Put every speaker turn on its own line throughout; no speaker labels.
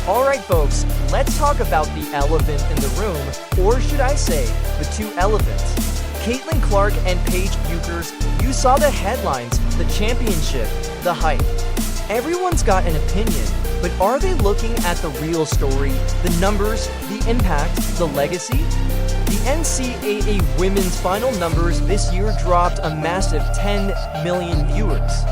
Alright folks, let's talk about the elephant in the room, or should I say, the two elephants. Caitlin Clark and Paige Bueckers, you saw the headlines, the championship, the hype. Everyone's got an opinion, but are they looking at the real story, the numbers, the impact, the legacy? The NCAA women's final numbers this year dropped a massive 10 million viewers.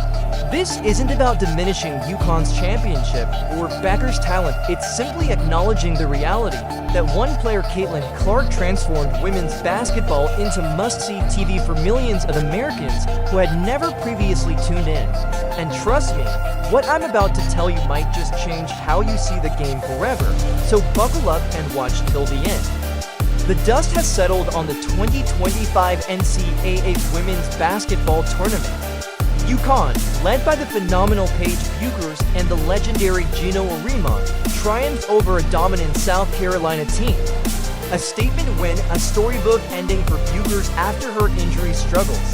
This isn't about diminishing UConn's championship or Bueckers' talent, it's simply acknowledging the reality that one player, Caitlin Clark, transformed women's basketball into must-see TV for millions of Americans who had never previously tuned in. And trust me, what I'm about to tell you might just change how you see the game forever, so buckle up and watch till the end. The dust has settled on the 2025 NCAA Women's Basketball Tournament. UConn, led by the phenomenal Paige Bueckers and the legendary Gino Rima, triumphed over a dominant South Carolina team. A statement win, a storybook ending for Bueckers after her injury struggles.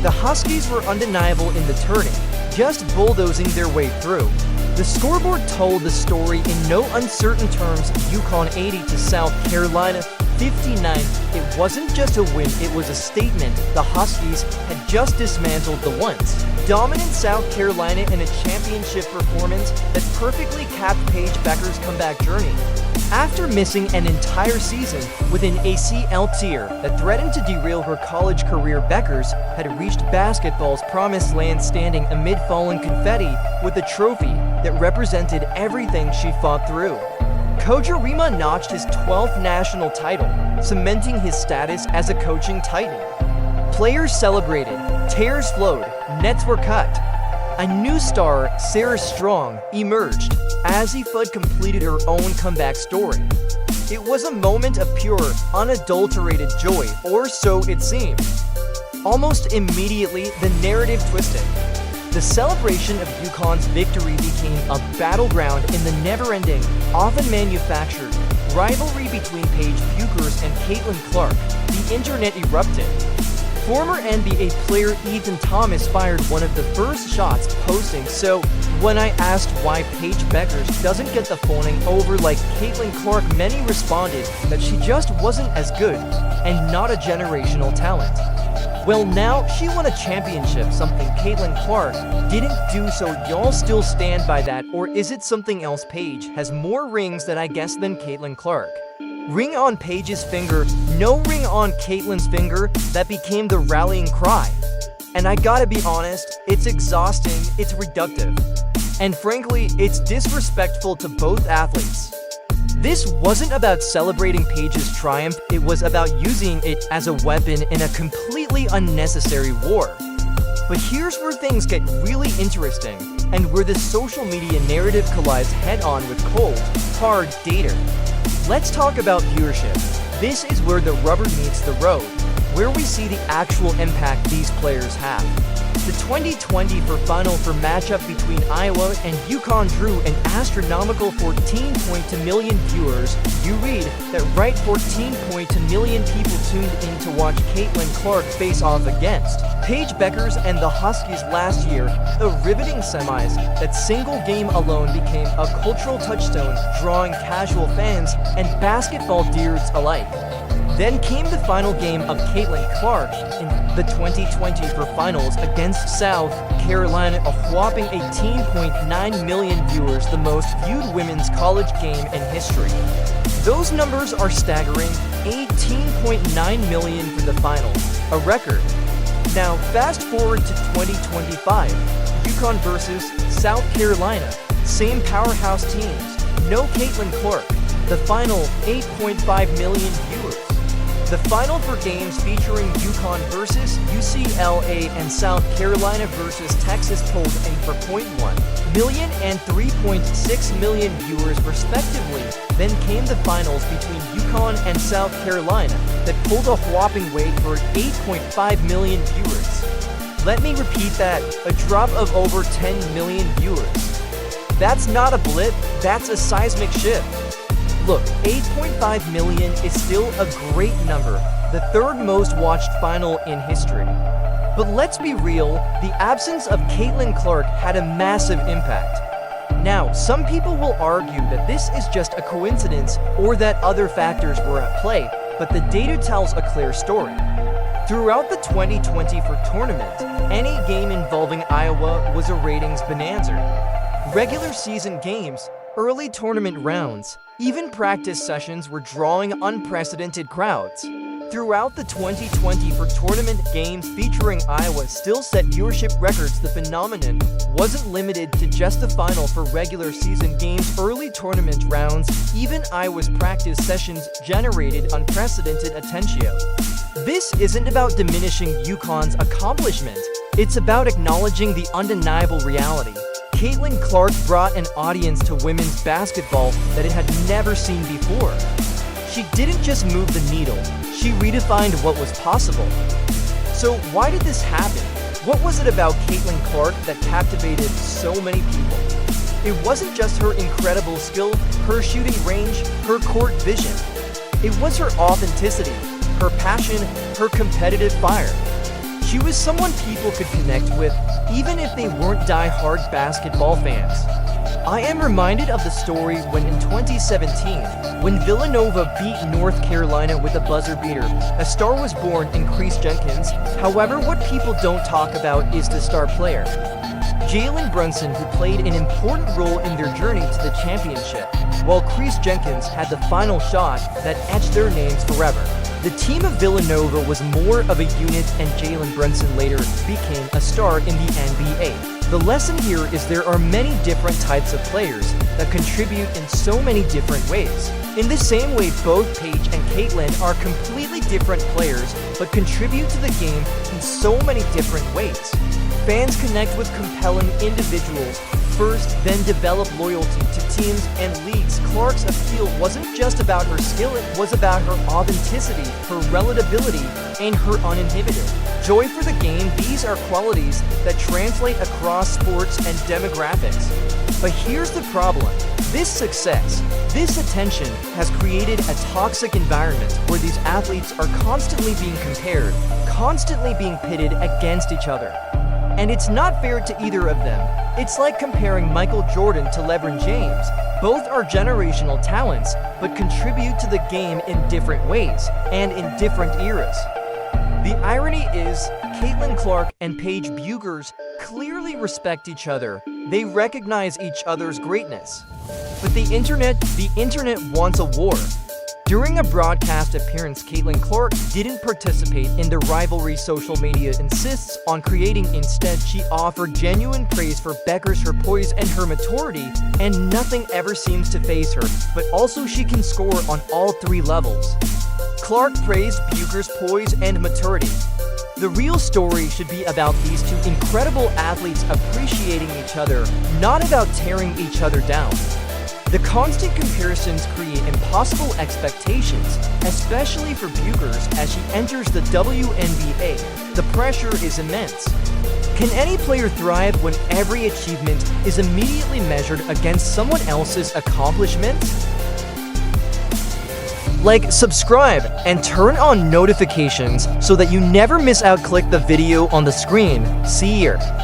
The Huskies were undeniable in the tourney, just bulldozing their way through. The scoreboard told the story in no uncertain terms: UConn 80 to South Carolina 59. It wasn't just a win, it was a statement. The Huskies had just dismantled the once dominant South Carolina in a championship performance that perfectly capped Paige Bueckers' comeback journey. After missing an entire season with an ACL tear that threatened to derail her college career, Bueckers had reached basketball's promised land, standing amid fallen confetti with a trophy that represented everything she fought through. Coach Rima notched his 12th national title, cementing his status as a coaching titan. Players celebrated, tears flowed, nets were cut. A new star, Sarah Strong, emerged. Azzi Fudd completed her own comeback story. It was a moment of pure, unadulterated joy, or so it seemed. Almost immediately, the narrative twisted. The celebration of UConn's victory became a battleground in the never-ending, often manufactured, rivalry between Paige Bueckers and Caitlin Clark. The internet erupted. Former NBA player Ethan Thomas fired one of the first shots, posting, "So, when I asked why Paige Bueckers doesn't get the phoning over like Caitlin Clark, many responded that she just wasn't as good and not a generational talent." Well, now she won a championship, something Caitlin Clark didn't do, so y'all still stand by that, or is it something else? Paige has more rings than Caitlin Clark. Ring on Paige's finger, no ring on Caitlin's finger, that became the rallying cry. And I gotta be honest, it's exhausting, it's reductive, and frankly, it's disrespectful to both athletes. This wasn't about celebrating Paige's triumph, it was about using it as a weapon in a completely unnecessary war. But here's where things get really interesting, and where the social media narrative collides head-on with cold, hard data. Let's talk about viewership. This is where the rubber meets the road, where we see the actual impact these players have. The 2020 final matchup between Iowa and UConn drew an astronomical 14.2 million viewers. You read that right, 14.2 million people tuned in to watch Caitlin Clark face off against Paige Bueckers and the Huskies last year. The riveting semis, that single game alone became a cultural touchstone, drawing casual fans and basketball nerds alike. Then came the final game of Caitlin Clark in the 2020 finals against South Carolina, a whopping 18.9 million viewers, the most viewed women's college game in history. Those numbers are staggering, 18.9 million for the finals, a record. Now fast forward to 2025, UConn versus South Carolina, same powerhouse teams, no Caitlin Clark. The final, 8.5 million viewers. The final for games featuring UConn versus UCLA and South Carolina versus Texas pulled in for 0.1 million and 3.6 million viewers respectively. Then came the finals between UConn and South Carolina that pulled a whopping weight for 8.5 million viewers. Let me repeat that, a drop of over 10 million viewers. That's not a blip, that's a seismic shift. Look, 8.5 million is still a great number, the third most watched final in history. But let's be real, the absence of Caitlin Clark had a massive impact. Now, some people will argue that this is just a coincidence or that other factors were at play, but the data tells a clear story. Throughout the 2024 tournament, any game involving Iowa was a ratings bonanza. Regular season games, early tournament rounds, even practice sessions were drawing unprecedented crowds. Throughout the 2024 tournament, games featuring Iowa still set viewership records. The phenomenon wasn't limited to just the final for regular season games, early tournament rounds, even Iowa's practice sessions generated unprecedented attention. This isn't about diminishing UConn's accomplishment, it's about acknowledging the undeniable reality. Caitlin Clark brought an audience to women's basketball that it had never seen before. She didn't just move the needle, she redefined what was possible. So why did this happen? What was it about Caitlin Clark that captivated so many people? It wasn't just her incredible skill, her shooting range, her court vision. It was her authenticity, her passion, her competitive fire. She was someone people could connect with, even if they weren't die-hard basketball fans. I am reminded of the story when in 2017, when Villanova beat North Carolina with a buzzer beater, a star was born in Paige Bueckers. However, what people don't talk about is the star player, Jalen Brunson, who played an important role in their journey to the championship, while Paige Bueckers had the final shot that etched their names forever. The team of Villanova was more of a unit, and Jalen Brunson later became a star in the NBA. The lesson here is there are many different types of players that contribute in so many different ways. In the same way, both Paige and Caitlin are completely different players but contribute to the game in so many different ways. Fans connect with compelling individuals first, then develop loyalty to teams and leagues. Clark's appeal wasn't just about her skill, it was about her authenticity, her relatability, and her uninhibited joy for the game. These are qualities that translate across sports and demographics. But here's the problem. This success, this attention has created a toxic environment where these athletes are constantly being compared, constantly being pitted against each other. And it's not fair to either of them. It's like comparing Michael Jordan to LeBron James. Both are generational talents, but contribute to the game in different ways and in different eras. The irony is, Caitlin Clark and Paige Bueckers clearly respect each other. They recognize each other's greatness. But the internet wants a war. During a broadcast appearance, Caitlin Clark didn't participate in the rivalry social media insists on creating. Instead, she offered genuine praise for Bueckers, her poise and her maturity, and nothing ever seems to faze her, but also she can score on all three levels. Clark praised Bueckers' poise and maturity. The real story should be about these two incredible athletes appreciating each other, not about tearing each other down. The constant comparisons create impossible expectations, especially for Bueckers as she enters the WNBA. The pressure is immense. Can any player thrive when every achievement is immediately measured against someone else's accomplishments? Like, subscribe, and turn on notifications so that you never miss out. Click the video on the screen. See you here.